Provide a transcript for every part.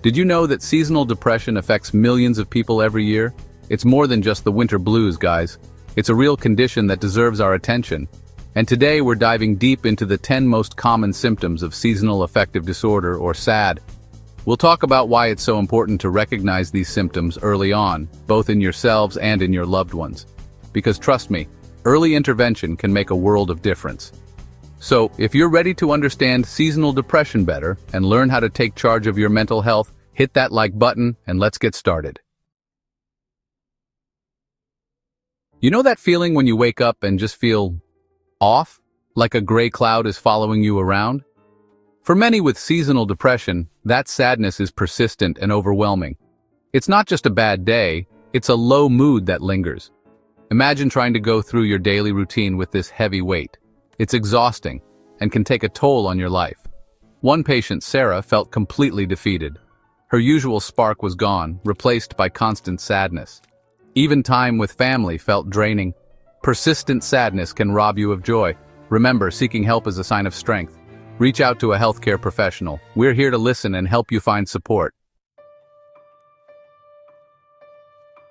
Did you know that seasonal depression affects millions of people every year? It's more than just the winter blues, guys. It's a real condition that deserves our attention. And today we're diving deep into the 10 most common symptoms of seasonal affective disorder, or SAD. We'll talk about why it's so important to recognize these symptoms early on, both in yourselves and in your loved ones. Because trust me, early intervention can make a world of difference. So, if you're ready to understand seasonal depression better and learn how to take charge of your mental health, hit that like button and let's get started. You know that feeling when you wake up and just feel off, like a gray cloud is following you around? For many with seasonal depression, that sadness is persistent and overwhelming. It's not just a bad day, it's a low mood that lingers. Imagine trying to go through your daily routine with this heavy weight. It's exhausting and can take a toll on your life. One patient, Sarah, felt completely defeated. Her usual spark was gone, replaced by constant sadness. Even time with family felt draining. Persistent sadness can rob you of joy. Remember, seeking help is a sign of strength. Reach out to a healthcare professional. We're here to listen and help you find support.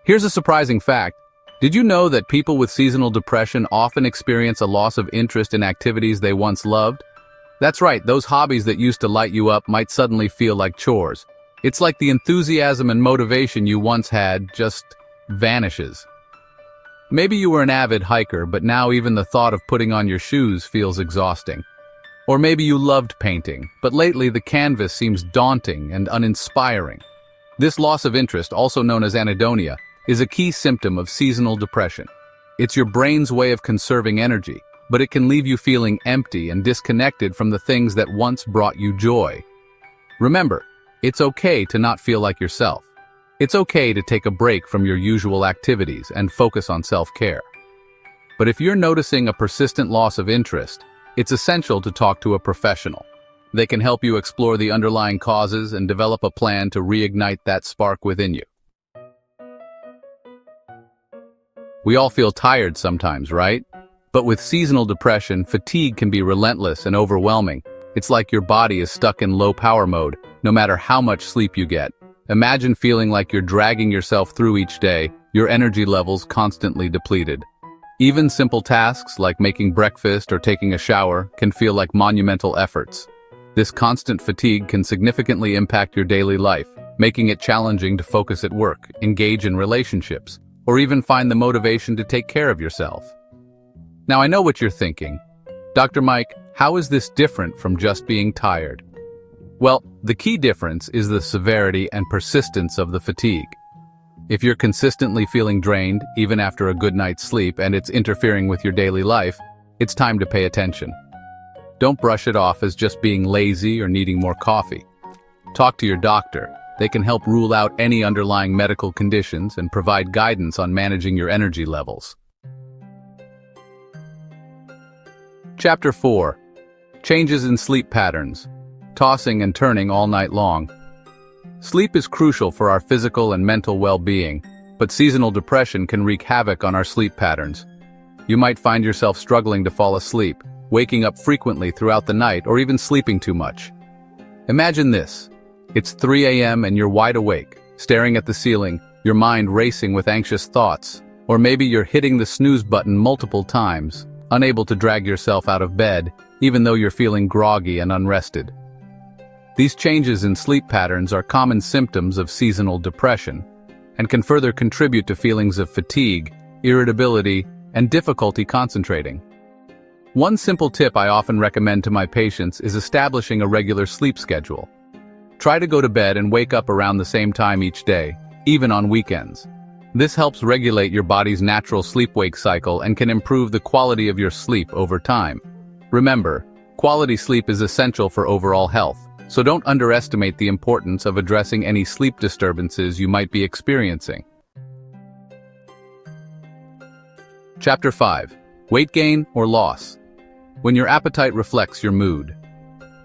Here's a surprising fact. Did you know that people with seasonal depression often experience a loss of interest in activities they once loved? That's right, those hobbies that used to light you up might suddenly feel like chores. It's like the enthusiasm and motivation you once had just vanishes. Maybe you were an avid hiker, but now even the thought of putting on your shoes feels exhausting. Or maybe you loved painting, but lately the canvas seems daunting and uninspiring. This loss of interest, also known as anhedonia, is a key symptom of seasonal depression. It's your brain's way of conserving energy, but it can leave you feeling empty and disconnected from the things that once brought you joy. Remember, it's okay to not feel like yourself. It's okay to take a break from your usual activities and focus on self-care. But if you're noticing a persistent loss of interest, it's essential to talk to a professional. They can help you explore the underlying causes and develop a plan to reignite that spark within you. We all feel tired sometimes, right? But with seasonal depression, fatigue can be relentless and overwhelming. It's like your body is stuck in low power mode, no matter how much sleep you get. Imagine feeling like you're dragging yourself through each day, your energy levels constantly depleted. Even simple tasks like making breakfast or taking a shower can feel like monumental efforts. This constant fatigue can significantly impact your daily life, making it challenging to focus at work, engage in relationships, or even find the motivation to take care of yourself. Now I know what you're thinking. Dr. Mike, how is this different from just being tired? Well, the key difference is the severity and persistence of the fatigue. If you're consistently feeling drained, even after a good night's sleep, and it's interfering with your daily life, it's time to pay attention. Don't brush it off as just being lazy or needing more coffee. Talk to your doctor. They can help rule out any underlying medical conditions and provide guidance on managing your energy levels. Chapter 4. Changes in sleep patterns. Tossing and turning all night long. Sleep is crucial for our physical and mental well-being, but seasonal depression can wreak havoc on our sleep patterns. You might find yourself struggling to fall asleep, waking up frequently throughout the night, or even sleeping too much. Imagine this. It's 3 a.m. and you're wide awake, staring at the ceiling, your mind racing with anxious thoughts. Or maybe you're hitting the snooze button multiple times, unable to drag yourself out of bed, even though you're feeling groggy and unrested. These changes in sleep patterns are common symptoms of seasonal depression and can further contribute to feelings of fatigue, irritability, and difficulty concentrating. One simple tip I often recommend to my patients is establishing a regular sleep schedule. Try to go to bed and wake up around the same time each day, even on weekends. This helps regulate your body's natural sleep-wake cycle and can improve the quality of your sleep over time. Remember, quality sleep is essential for overall health, so don't underestimate the importance of addressing any sleep disturbances you might be experiencing. Chapter 5. Weight gain or loss. When your appetite reflects your mood.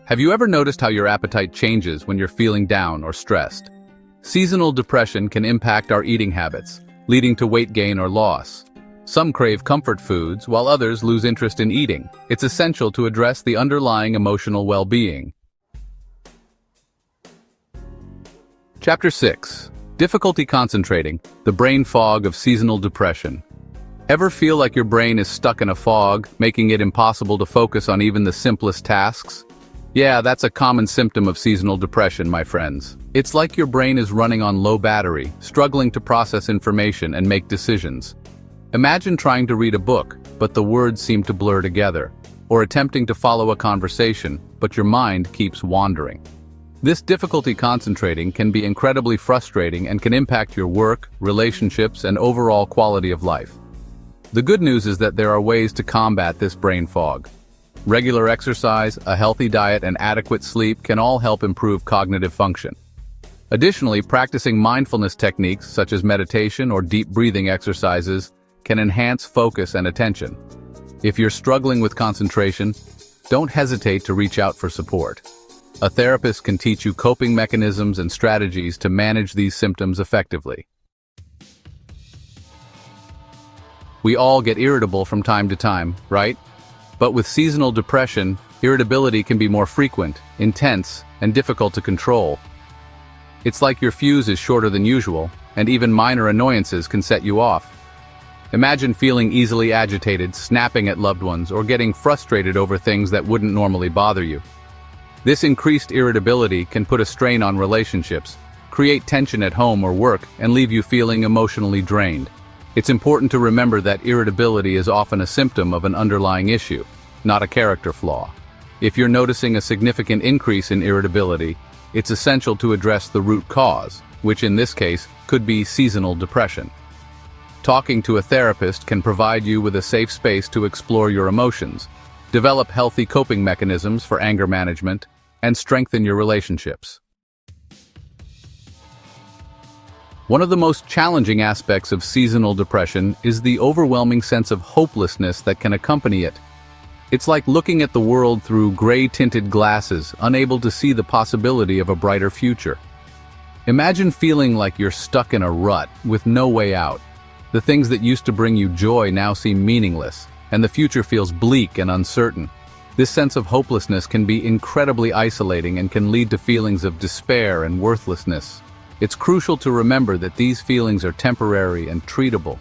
Have you ever noticed how your appetite changes when you're feeling down or stressed? Seasonal depression can impact our eating habits, leading to weight gain or loss. Some crave comfort foods, while others lose interest in eating. It's essential to address the underlying emotional well-being. Chapter 6. Difficulty concentrating, the brain fog of seasonal depression. Ever feel like your brain is stuck in a fog, making it impossible to focus on even the simplest tasks? Yeah, that's a common symptom of seasonal depression, my friends. It's like your brain is running on low battery, struggling to process information and make decisions. Imagine trying to read a book, but the words seem to blur together, or attempting to follow a conversation, but your mind keeps wandering. This difficulty concentrating can be incredibly frustrating and can impact your work, relationships, and overall quality of life. The good news is that there are ways to combat this brain fog. Regular exercise, a healthy diet, and adequate sleep can all help improve cognitive function. Additionally, practicing mindfulness techniques such as meditation or deep breathing exercises can enhance focus and attention. If you're struggling with concentration, don't hesitate to reach out for support. A therapist can teach you coping mechanisms and strategies to manage these symptoms effectively. We all get irritable from time to time, right? But with seasonal depression, irritability can be more frequent, intense, and difficult to control. It's like your fuse is shorter than usual, and even minor annoyances can set you off. Imagine feeling easily agitated, snapping at loved ones, or getting frustrated over things that wouldn't normally bother you. This increased irritability can put a strain on relationships, create tension at home or work, and leave you feeling emotionally drained. It's important to remember that irritability is often a symptom of an underlying issue, not a character flaw. If you're noticing a significant increase in irritability, it's essential to address the root cause, which in this case could be seasonal depression. Talking to a therapist can provide you with a safe space to explore your emotions, develop healthy coping mechanisms for anger management, and strengthen your relationships. One of the most challenging aspects of seasonal depression is the overwhelming sense of hopelessness that can accompany it. It's like looking at the world through gray-tinted glasses, unable to see the possibility of a brighter future. Imagine feeling like you're stuck in a rut with no way out. The things that used to bring you joy now seem meaningless, and the future feels bleak and uncertain. This sense of hopelessness can be incredibly isolating and can lead to feelings of despair and worthlessness. It's crucial to remember that these feelings are temporary and treatable.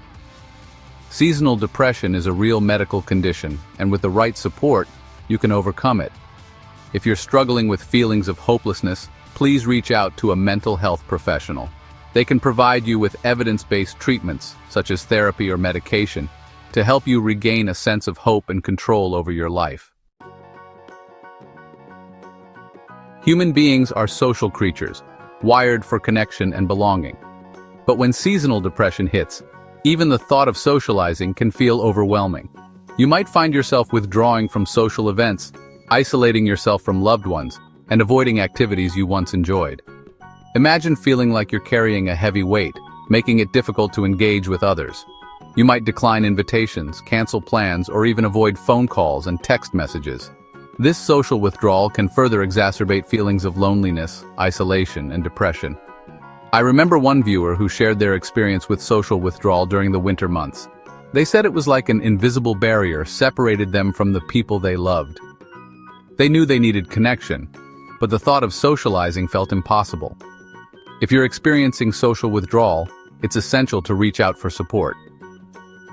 Seasonal depression is a real medical condition, and with the right support, you can overcome it. If you're struggling with feelings of hopelessness, please reach out to a mental health professional. They can provide you with evidence-based treatments, such as therapy or medication, to help you regain a sense of hope and control over your life. Human beings are social creatures, wired for connection and belonging. But when seasonal depression hits, even the thought of socializing can feel overwhelming. You might find yourself withdrawing from social events, isolating yourself from loved ones, and avoiding activities you once enjoyed. Imagine feeling like you're carrying a heavy weight, making it difficult to engage with others. You might decline invitations, cancel plans, or even avoid phone calls and text messages. This social withdrawal can further exacerbate feelings of loneliness, isolation, and depression. I remember one viewer who shared their experience with social withdrawal during the winter months. They said it was like an invisible barrier separated them from the people they loved. They knew they needed connection, but the thought of socializing felt impossible. If you're experiencing social withdrawal, it's essential to reach out for support.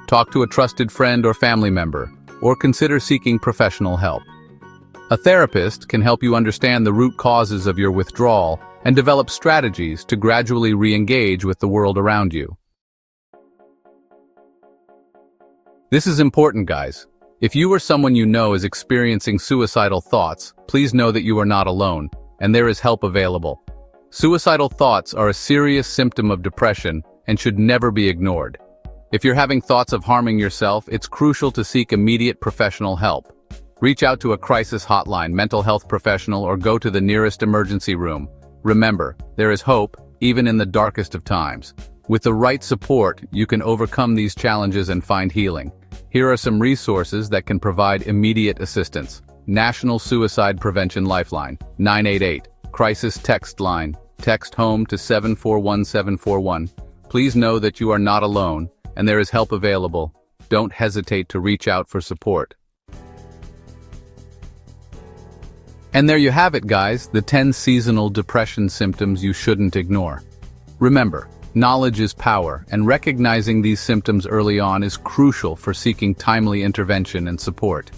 Talk to a trusted friend or family member, or consider seeking professional help. A therapist can help you understand the root causes of your withdrawal and develop strategies to gradually re-engage with the world around you. This is important, guys. If you or someone you know is experiencing suicidal thoughts, please know that you are not alone, and there is help available. Suicidal thoughts are a serious symptom of depression and should never be ignored. If you're having thoughts of harming yourself, it's crucial to seek immediate professional help. Reach out to a crisis hotline, mental health professional, or go to the nearest emergency room. Remember, there is hope, even in the darkest of times. With the right support, you can overcome these challenges and find healing. Here are some resources that can provide immediate assistance. National Suicide Prevention Lifeline, 988. Crisis Text Line. Text HOME to 741741. Please know that you are not alone, and there is help available. Don't hesitate to reach out for support. And there you have it, guys, the 10 seasonal depression symptoms you shouldn't ignore. Remember, knowledge is power, and recognizing these symptoms early on is crucial for seeking timely intervention and support.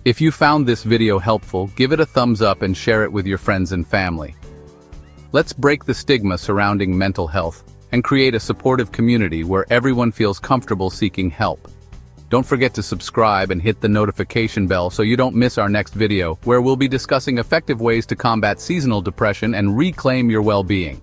If you found this video helpful, give it a thumbs up and share it with your friends and family. Let's break the stigma surrounding mental health and create a supportive community where everyone feels comfortable seeking help. Don't forget to subscribe and hit the notification bell so you don't miss our next video, where we'll be discussing effective ways to combat seasonal depression and reclaim your well-being.